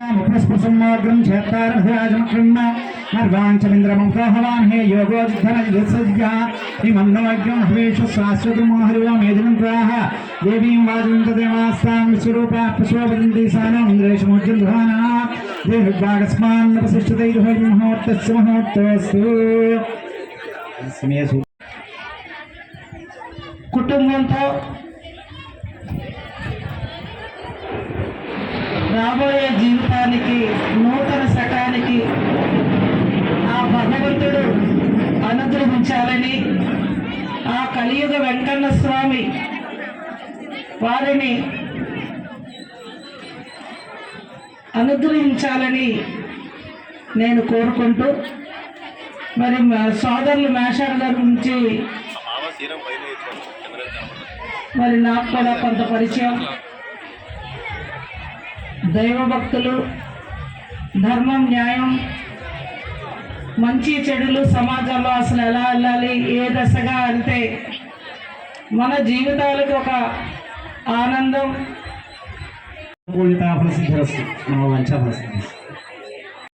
मुखस्पृशन्माग्रं क्षेत्रारभयाजमखण्ड नर्वाञ्चमिन्द्रमं प्रहवान् हे योगोद्धनजसज्ञा हिमन्नोज्ञं हवेषु शाश्वतमोहरिवा मेदिनन्त्राः देवीं वाजन्तदेवास्तां विश्वरूपा प्रशोभन्ति सानम् इन्द्रेशमोज्जन्ध्वाना देहभागस्मान्नपशिष्टदैर्भयमुहूर्तस्य मुहूर्तोऽस्तु कुटुंबंతో రాబోయే జీవితానికి నూతన శకానికి ఆ భగవంతుడు అనుగ్రహించాలని ఆ కలియుగ వెంకన్న స్వామి వారిని అనుగ్రహించాలని నేను కోరుకుంటూ మరి సోదరులు మేషార్ గారి గురించి మరి నాకు కూడా కొంత పరిచయం. దైవభక్తులు, ధర్మం, న్యాయం, మంచి చెడులు సమాజంలో అసలు ఎలా వెళ్ళాలి, ఏ దశగా అంటే మన జీవితాలకు ఒక ఆనందం.